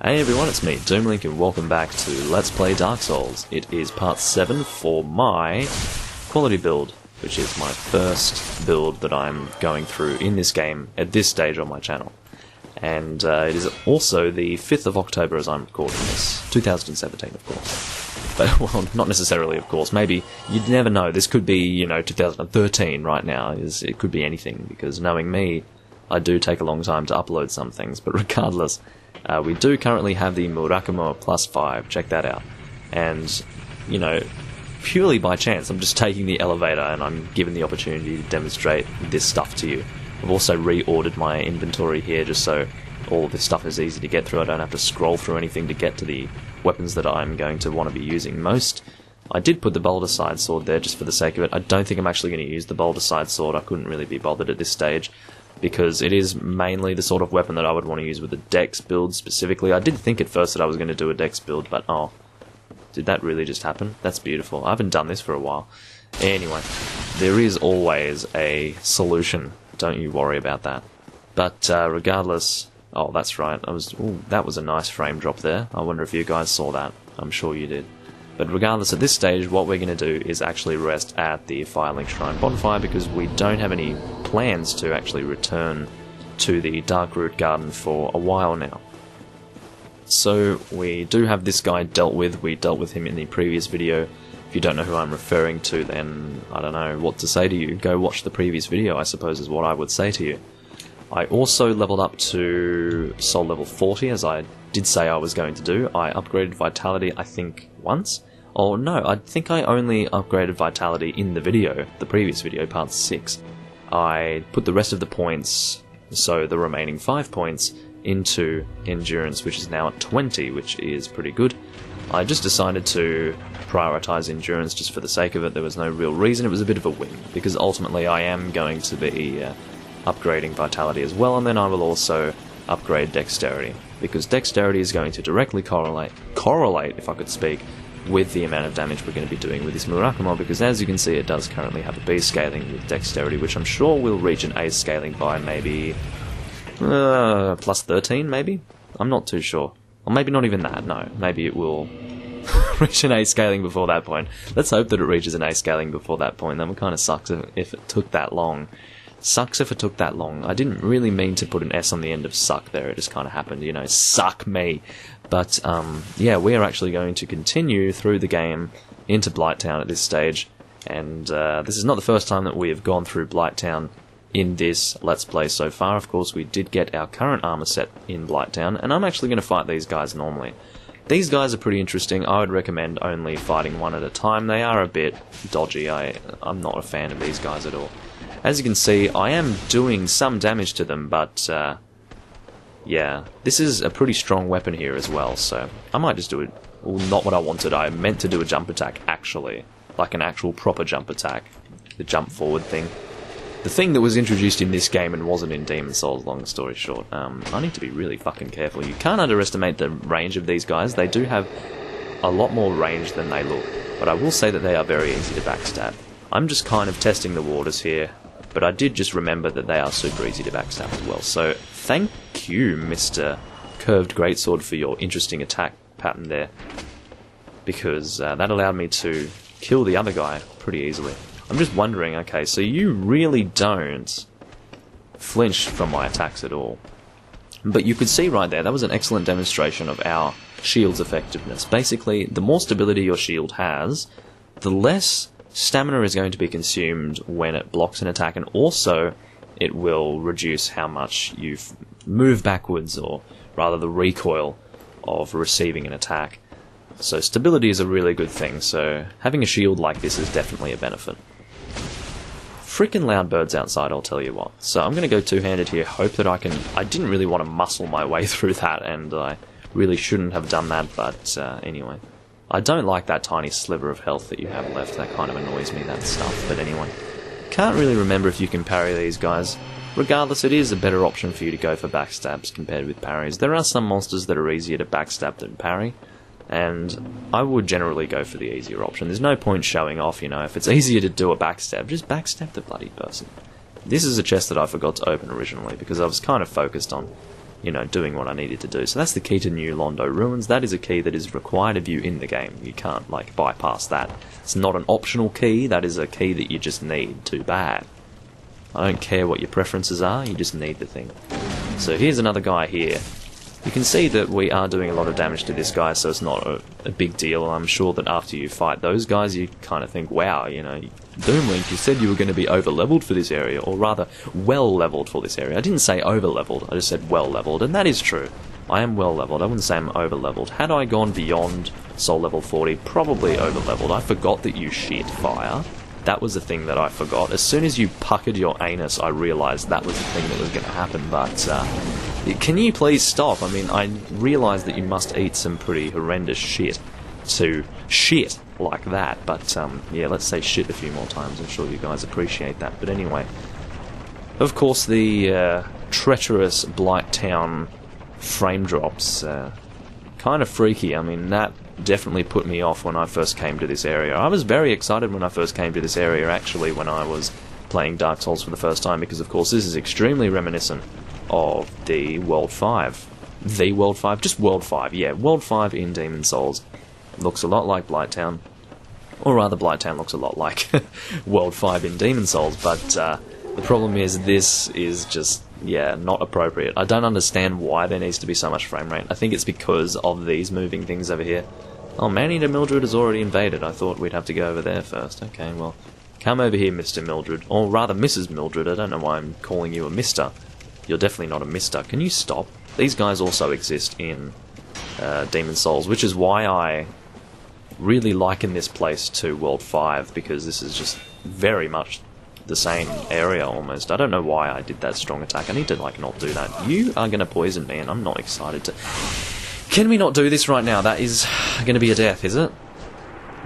Hey everyone, it's me, Doomlink, and welcome back to Let's Play Dark Souls. It is part 7 for my quality build, which is my first build that I'm going through in this game at this stage on my channel. And it is also the 5th of October as I'm recording this, 2017 of course. But, well, not necessarily of course, maybe, you'd never know, this could be, 2013 right now, it could be anything, because knowing me, I do take a long time to upload some things, but regardless, we do currently have the Murakamo +5, check that out. And, purely by chance, I'm just taking the elevator and I'm given the opportunity to demonstrate this stuff to you. I've also reordered my inventory here just so all of this stuff is easy to get through. I don't have to scroll through anything to get to the weapons that I'm going to want to be using most. I did put the Boulder Side Sword there just for the sake of it. I don't think I'm actually going to use the Boulder Side Sword. I couldn't really be bothered at this stage, because it is mainly the sort of weapon that I would want to use with a Dex build specifically. I did think at first that I was going to do a Dex build, but oh, did that really just happen? That's beautiful. I haven't done this for a while. Anyway, there is always a solution. Don't you worry about that. But regardless, oh, that's right. That was a nice frame drop there. I wonder if you guys saw that. I'm sure you did. But regardless, at this stage, what we're going to do is actually rest at the Firelink Shrine bonfire, because we don't have any plans to actually return to the Darkroot Garden for a while now. So we do have this guy dealt with. We dealt with him in the previous video. If you don't know who I'm referring to, then I don't know what to say to you. Go watch the previous video, I suppose, is what I would say to you. I also leveled up to Soul level 40, as I did say I was going to do. I upgraded Vitality, I think, once. Oh no, I think I only upgraded Vitality in the video, the previous video, part 6. I put the rest of the points, so the remaining 5 points, into Endurance, which is now at 20, which is pretty good. I just decided to prioritise Endurance just for the sake of it. There was no real reason. It was a bit of a win, because ultimately I am going to be upgrading Vitality as well, and then I will also upgrade Dexterity, because Dexterity is going to directly correlate, if I could speak, with the amount of damage we're going to be doing with this Murakamo, because as you can see it does currently have a B scaling with Dexterity, which I'm sure will reach an A scaling by maybe plus 13 maybe? I'm not too sure. Or maybe not even that, no. Maybe it will reach an A scaling before that point. Let's hope that it reaches an A scaling before that point. That would kind of suck if it took that long. Sucks if it took that long. I didn't really mean to put an S on the end of suck there, it just kind of happened, suck me. But, yeah, we are actually going to continue through the game into Blighttown at this stage, and this is not the first time that we have gone through Blighttown in this Let's Play so far. Of course, we did get our current armor set in Blighttown, and I'm actually going to fight these guys normally. These guys are pretty interesting. I would recommend only fighting one at a time. They are a bit dodgy. I'm not a fan of these guys at all. As you can see, I am doing some damage to them, but yeah, this is a pretty strong weapon here as well, so I might just do it. Well, not what I wanted. I meant to do a jump attack, actually. Like an actual proper jump attack. The jump forward thing. The thing that was introduced in this game and wasn't in Demon's Souls, long story short. I need to be really fucking careful. You can't underestimate the range of these guys. They do have a lot more range than they look, but I will say that they are very easy to backstab. I'm just kind of testing the waters here, but I did just remember that they are super easy to backstab as well. So thank you, Mr. Curved Greatsword, for your interesting attack pattern there, because that allowed me to kill the other guy pretty easily. I'm just wondering, okay, so you really don't flinch from my attacks at all. But you could see right there, that was an excellent demonstration of our shield's effectiveness. Basically, the more stability your shield has, the less stamina is going to be consumed when it blocks an attack, and also it will reduce how much you move backwards, or rather the recoil of receiving an attack. So stability is a really good thing, so having a shield like this is definitely a benefit. Freaking loud birds outside, I'll tell you what. So I'm going to go two-handed here, hope that I can... I didn't really want to muscle my way through that, and I really shouldn't have done that, but anyway. I don't like that tiny sliver of health that you have left. That kind of annoys me, that stuff. But anyway, can't really remember if you can parry these guys. Regardless, it is a better option for you to go for backstabs compared with parries. There are some monsters that are easier to backstab than parry, and I would generally go for the easier option. There's no point showing off, if it's easier to do a backstab, just backstab the bloody person. This is a chest that I forgot to open originally, because I was kind of focused on you know, doing what I needed to do. So that's the key to New Londo Ruins. That is a key that is required of you in the game. You can't, like, bypass that. It's not an optional key, that is a key that you just need. Too bad. I don't care what your preferences are, you just need the thing. So here's another guy here. You can see that we are doing a lot of damage to this guy, so it's not a big deal. I'm sure that after you fight those guys, you kind of think, wow, you know, Doomlink, you said you were going to be over-leveled for this area, or rather, well-leveled for this area. I didn't say over-leveled, I just said well-leveled, and that is true. I am well-leveled, I wouldn't say I'm over-leveled. Had I gone beyond Soul Level 40, probably over-leveled. I forgot that you shit fire. That was the thing that I forgot. As soon as you puckered your anus, I realised that was the thing that was going to happen, but can you please stop? I mean, I realise that you must eat some pretty horrendous shit to shit like that, but yeah, let's say shit a few more times. I'm sure you guys appreciate that. But anyway, of course, the treacherous Blighttown frame drops, kind of freaky. I mean, that definitely put me off when I first came to this area. I was very excited when I first came to this area, actually, when I was playing Dark Souls for the first time, because of course this is extremely reminiscent of the World 5. The World 5? Just World 5, yeah. World 5 in Demon Souls. Looks a lot like Blighttown. Or rather, Blighttown looks a lot like World 5 in Demon Souls, but the problem is this is just, yeah, not appropriate. I don't understand why there needs to be so much frame rate. I think it's because of these moving things over here. Oh, Man-Eater Mildred has already invaded. I thought we'd have to go over there first. Okay, well, come over here, Mr. Mildred. Or rather, Mrs. Mildred. I don't know why I'm calling you a Mister. You're definitely not a Mister. Can you stop? These guys also exist in Demon Souls, which is why I really liken this place to World 5, because this is just very much the same area almost. I don't know why I did that strong attack. I need to, like, not do that. You are going to poison me, and I'm not excited to... Can we not do this right now? That is going to be a death, is it?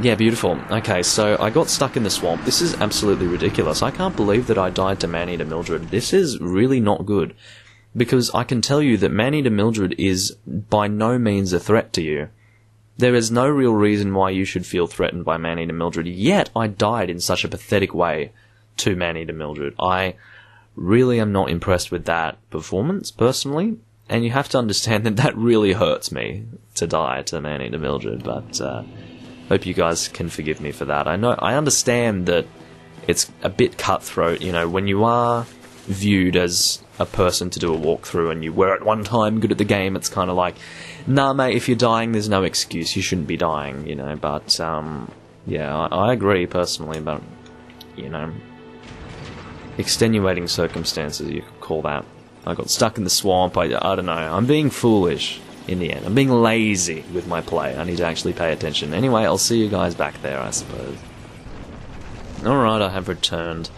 Yeah, beautiful. Okay, so I got stuck in the swamp. This is absolutely ridiculous. I can't believe that I died to Man-Eater Mildred. This is really not good, because I can tell you that Man-Eater Mildred is by no means a threat to you. There is no real reason why you should feel threatened by Man-Eater Mildred, yet I died in such a pathetic way to Man-Eater Mildred. I really am not impressed with that performance, personally, and you have to understand that that really hurts me to die to Man-Eater Mildred, but hope you guys can forgive me for that. I understand that it's a bit cutthroat, you know, when you are viewed as a person to do a walkthrough and you were at one time good at the game, it's kind of like, nah mate, if you're dying there's no excuse, you shouldn't be dying, you know, but yeah, I agree personally, but, you know, extenuating circumstances, you could call that. I got stuck in the swamp, I don't know, I'm being foolish in the end. I'm being lazy with my play. I need to actually pay attention. Anyway, I'll see you guys back there, I suppose. Alright, I have returned,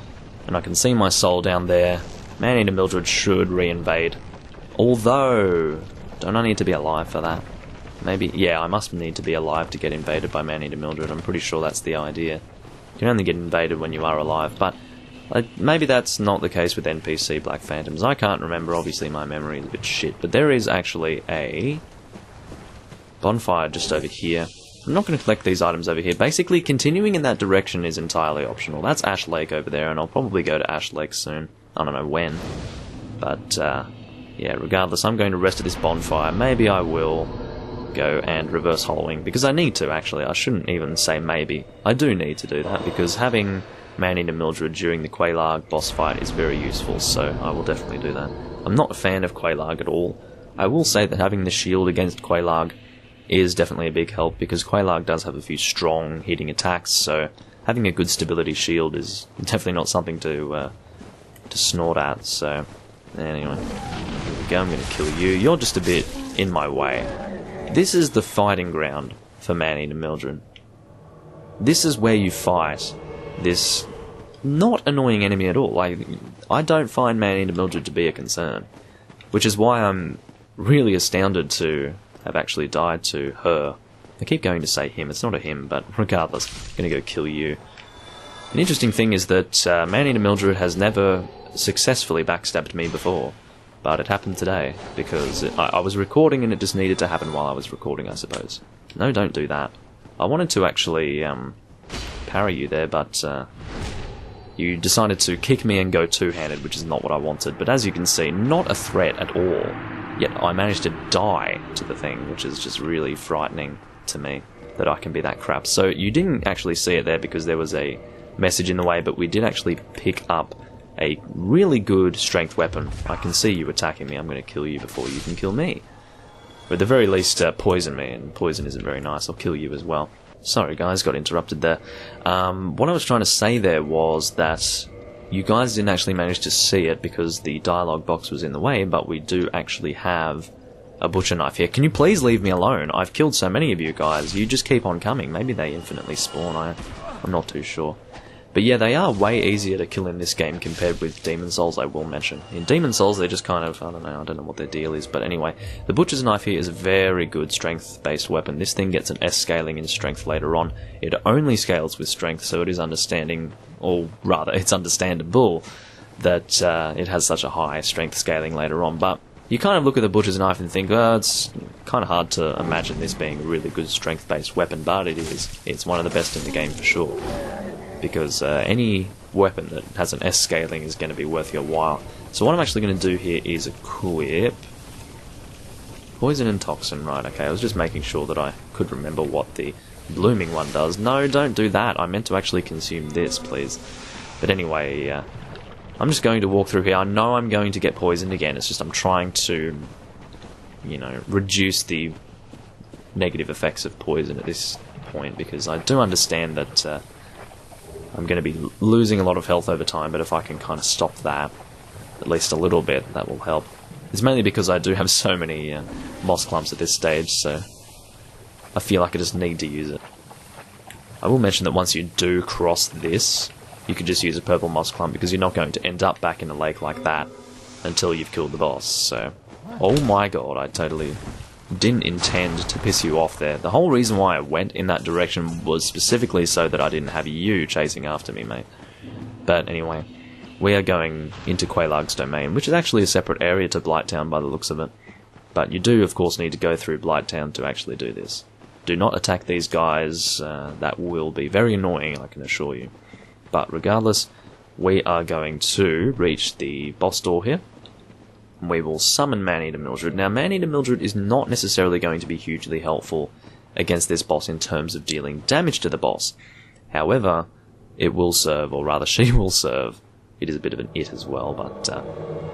and I can see my soul down there. Man-Eater Mildred should re-invade. Although, don't I need to be alive for that? Maybe, yeah, I must need to be alive to get invaded by Man-Eater Mildred. I'm pretty sure that's the idea. You can only get invaded when you are alive, but maybe that's not the case with NPC Black Phantoms. I can't remember, obviously my memory is a bit shit, but there is actually a bonfire just over here. I'm not going to collect these items over here. Basically, continuing in that direction is entirely optional. That's Ash Lake over there, and I'll probably go to Ash Lake soon. I don't know when, but yeah, regardless, I'm going to rest at this bonfire. Maybe I will go and reverse hollowing, because I need to, actually. I shouldn't even say maybe. I do need to do that, because having Man-Eater Mildred during the Quelaag boss fight is very useful, so I will definitely do that. I'm not a fan of Quelaag at all. I will say that having the shield against Quelaag is definitely a big help, because Quelaag does have a few strong hitting attacks, so having a good stability shield is definitely not something to snort at, so anyway. Here we go, I'm going to kill you. You're just a bit in my way. This is the fighting ground for Man-Eater Mildred. This is where you fight this not annoying enemy at all. Like, I don't find Man-Eater Mildred to be a concern, which is why I'm really astounded to have actually died to her. I keep going to say him, it's not a him, but regardless, I'm going to go kill you. An interesting thing is that Man-Eater Mildred has never successfully backstabbed me before, but it happened today, because I was recording and it just needed to happen while I was recording, I suppose. No, don't do that. I wanted to actually parry you there, but you decided to kick me and go two-handed, which is not what I wanted. But as you can see, not a threat at all. Yet I managed to die to the thing, which is just really frightening to me that I can be that crap. So you didn't actually see it there because there was a message in the way, but we did actually pick up a really good strength weapon. I can see you attacking me. I'm going to kill you before you can kill me. But at the very least, poison me, and poison isn't very nice. I'll kill you as well. Sorry guys, got interrupted there. What I was trying to say there was that you guys didn't actually manage to see it because the dialogue box was in the way, but we do actually have a butcher knife here. Can you please leave me alone? I've killed so many of you guys. You just keep on coming. Maybe they infinitely spawn. I'm not too sure. But yeah, they are way easier to kill in this game compared with Demon Souls, I will mention. In Demon Souls, they're just kind of, I don't know what their deal is, but anyway. The Butcher's Knife here is a very good strength-based weapon. This thing gets an S scaling in strength later on. It only scales with strength, so it is understanding, or rather, it's understandable that it has such a high strength scaling later on, but you kind of look at the Butcher's Knife and think, oh, it's kind of hard to imagine this being a really good strength-based weapon, but it is. It's one of the best in the game for sure. Because any weapon that has an S scaling is going to be worth your while. So what I'm actually going to do here is equip Poison and Toxin, right, okay, I was just making sure that I could remember what the blooming one does. No, don't do that, I meant to actually consume this, please. But anyway, I'm just going to walk through here. I know I'm going to get poisoned again, it's just I'm trying to, you know, reduce the negative effects of poison at this point, because I do understand that I'm going to be losing a lot of health over time, but if I can kind of stop that, at least a little bit, that will help. It's mainly because I do have so many moss clumps at this stage, so I feel like I just need to use it. I will mention that once you do cross this, you can just use a purple moss clump, because you're not going to end up back in a lake like that until you've killed the boss, so... Oh my god, I totally didn't intend to piss you off there. The whole reason why I went in that direction was specifically so that I didn't have you chasing after me, mate. But anyway, we are going into Quelaag's domain, which is actually a separate area to Blighttown by the looks of it. But you do, of course, need to go through Blighttown to actually do this. Do not attack these guys, that will be very annoying, I can assure you. But regardless, we are going to reach the boss door here. We will summon Man-Eater Mildred. Now, Man-Eater Mildred is not necessarily going to be hugely helpful against this boss in terms of dealing damage to the boss. However, it will serve, or rather she will serve. It is a bit of an it as well, but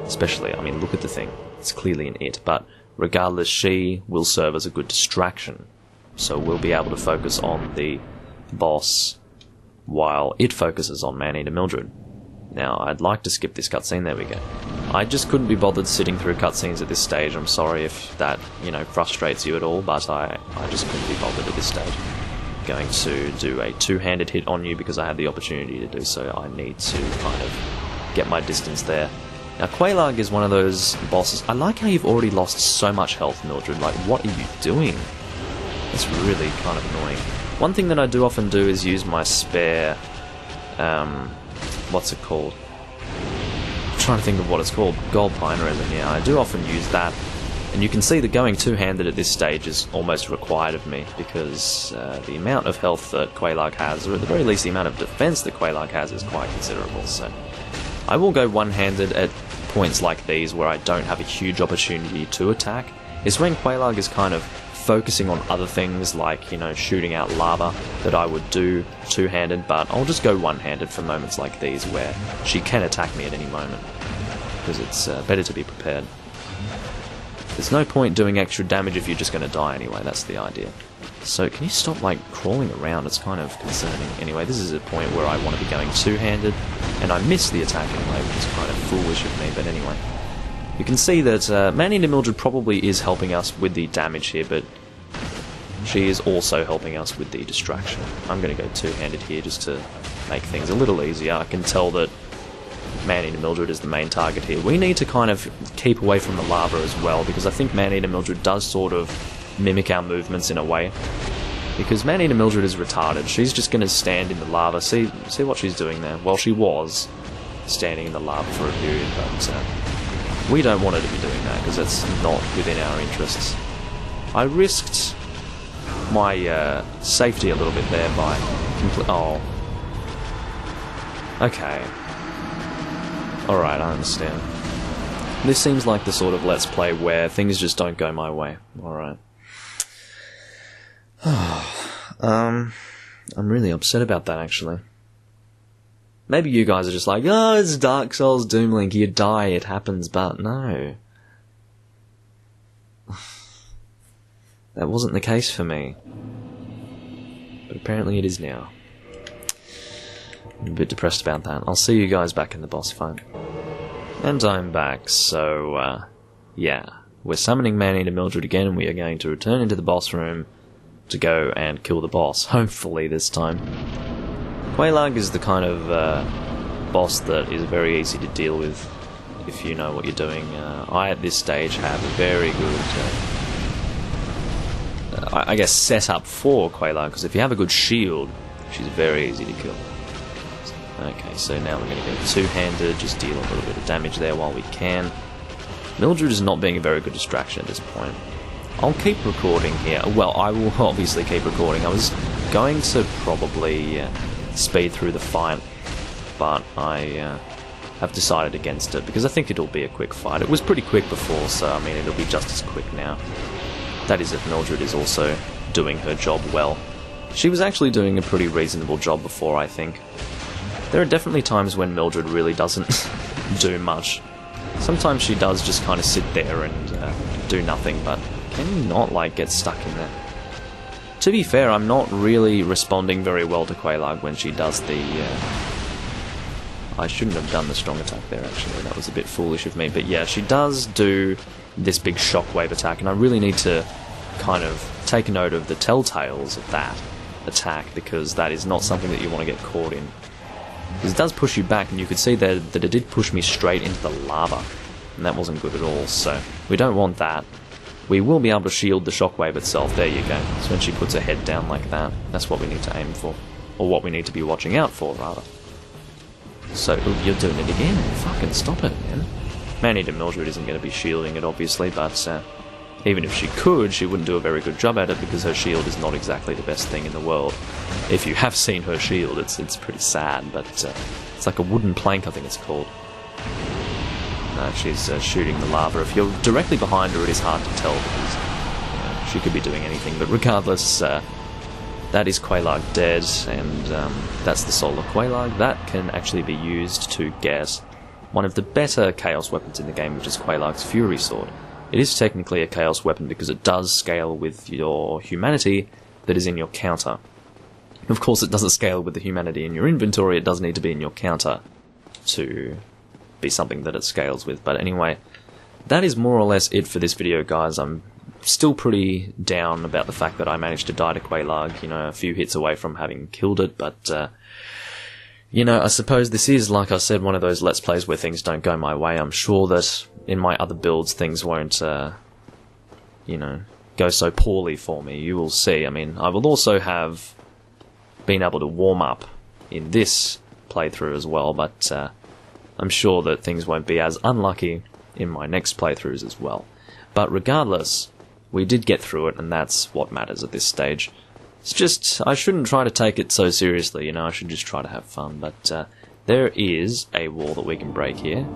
especially, I mean, look at the thing. It's clearly an it, but regardless, she will serve as a good distraction. So we'll be able to focus on the boss while it focuses on Man-Eater Mildred. Now, I'd like to skip this cutscene. There we go. I just couldn't be bothered sitting through cutscenes at this stage. I'm sorry if that, you know, frustrates you at all, but I just couldn't be bothered at this stage. I'm going to do a two-handed hit on you because I had the opportunity to do so. I need to kind of get my distance there. Now, Quelaag is one of those bosses. I like how you've already lost so much health, Mildred. Like, what are you doing? It's really kind of annoying. One thing that I do often do is use my spare... what's it called? I'm trying to think of what it's called. Gold pine resin, yeah. I do often use that. And you can see that going two-handed at this stage is almost required of me, because the amount of health that Quelaag has, or at the very least the amount of defense that Quelaag has, is quite considerable. So I will go one-handed at points like these where I don't have a huge opportunity to attack. It's when Quelaag is kind of focusing on other things like, you know, shooting out lava that I would do two-handed, but I'll just go one-handed for moments like these where she can attack me at any moment, because it's better to be prepared. There's no point doing extra damage if you're just going to die anyway, that's the idea. So can you stop, like, crawling around? It's kind of concerning. Anyway, this is a point where I want to be going two-handed, and I miss the attacking leg, which is kind of foolish of me, but anyway. You can see that Man-Eater Mildred probably is helping us with the damage here, but she is also helping us with the distraction. I'm going to go two-handed here just to make things a little easier. I can tell that Man-Eater Mildred is the main target here. We need to kind of keep away from the lava as well, because I think Man-Eater Mildred does sort of mimic our movements in a way. Because Man-Eater Mildred is retarded. She's just going to stand in the lava. See what she's doing there? Well, she was standing in the lava for a period, but we don't want her to be doing that, because that's not within our interests. I risked my safety a little bit there by... Oh. Okay. Alright, I understand. This seems like the sort of Let's Play where things just don't go my way. Alright. I'm really upset about that, actually. Maybe you guys are just like, oh, it's Dark Souls Doom Link, you die, it happens, but no. That wasn't the case for me. But apparently it is now. I'm a bit depressed about that. I'll see you guys back in the boss fight. And I'm back, so, yeah. We're summoning Man-Eater Mildred again, and we are going to return into the boss room to go and kill the boss, hopefully this time. Quelaag is the kind of boss that is very easy to deal with if you know what you're doing. I, at this stage, have a very good, I guess, setup for Quelaag, because if you have a good shield, she's very easy to kill. Okay, so now we're going to go two-handed, just deal a little bit of damage there while we can. Mildred is not being a very good distraction at this point. I'll keep recording here. Well, I will obviously keep recording. I was going to probably speed through the fight, but I have decided against it because I think it'll be a quick fight. It was pretty quick before, so I mean it'll be just as quick now. That is if Mildred is also doing her job well. She was actually doing a pretty reasonable job before, I think. There are definitely times when Mildred really doesn't do much. Sometimes she does just kind of sit there and do nothing, but can you not, like, get stuck in there? To be fair, I'm not really responding very well to Quelaag when she does the... I shouldn't have done the strong attack there, actually. That was a bit foolish of me. But yeah, she does do this big shockwave attack, and I really need to kind of take note of the telltales of that attack, because that is not something that you want to get caught in. Because it does push you back, and you could see that it did push me straight into the lava, and that wasn't good at all, so we don't want that. We will be able to shield the shockwave itself. There you go. So when she puts her head down like that, that's what we need to aim for. Or what we need to be watching out for, rather. So, ooh, you're doing it again. Fucking stop it, man. Man-Eater Mildred isn't going to be shielding it, obviously, but even if she could, she wouldn't do a very good job at it because her shield is not exactly the best thing in the world. If you have seen her shield, it's pretty sad, but it's like a wooden plank, I think it's called. She's shooting the lava. If you're directly behind her, it is hard to tell because she could be doing anything. But regardless, that is Quelaag dead, and that's the soul of Quelaag. That can actually be used to get one of the better Chaos weapons in the game, which is Quelaag's Fury Sword. It is technically a Chaos weapon because it does scale with your humanity that is in your counter. Of course, it doesn't scale with the humanity in your inventory. It does need to be in your counter to be something that it scales with. But anyway, that is more or less it for this video, guys. I'm still pretty down about the fact that I managed to die to Quelaag, you know, a few hits away from having killed it, but you know, I suppose this is, like I said, one of those Let's Plays where things don't go my way. I'm sure that in my other builds things won't, you know, go so poorly for me. You will see. I mean, I will also have been able to warm up in this playthrough as well, but I'm sure that things won't be as unlucky in my next playthroughs as well. But regardless, we did get through it, and that's what matters at this stage. It's just, I shouldn't try to take it so seriously, you know, I should just try to have fun. But there is a wall that we can break here,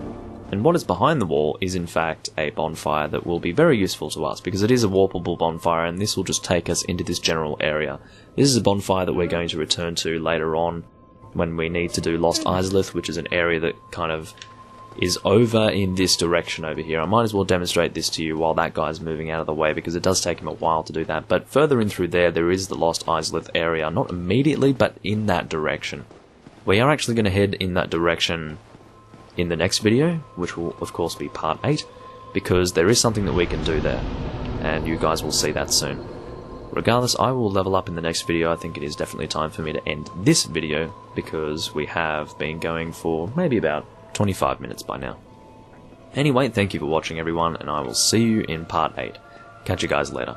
and what is behind the wall is in fact a bonfire that will be very useful to us, because it is a warpable bonfire, and this will just take us into this general area. This is a bonfire that we're going to return to later on, when we need to do Lost Izalith, which is an area that kind of is over in this direction over here. I might as well demonstrate this to you while that guy's moving out of the way, because it does take him a while to do that. But further in through there is the Lost Izalith area. Not immediately, but in that direction. We are actually going to head in that direction in the next video, which will of course be part 8, because there is something that we can do there, and you guys will see that soon. Regardless, I will level up in the next video. I think it is definitely time for me to end this video, because we have been going for maybe about 25 minutes by now. Anyway, thank you for watching everyone, and I will see you in part 8. Catch you guys later.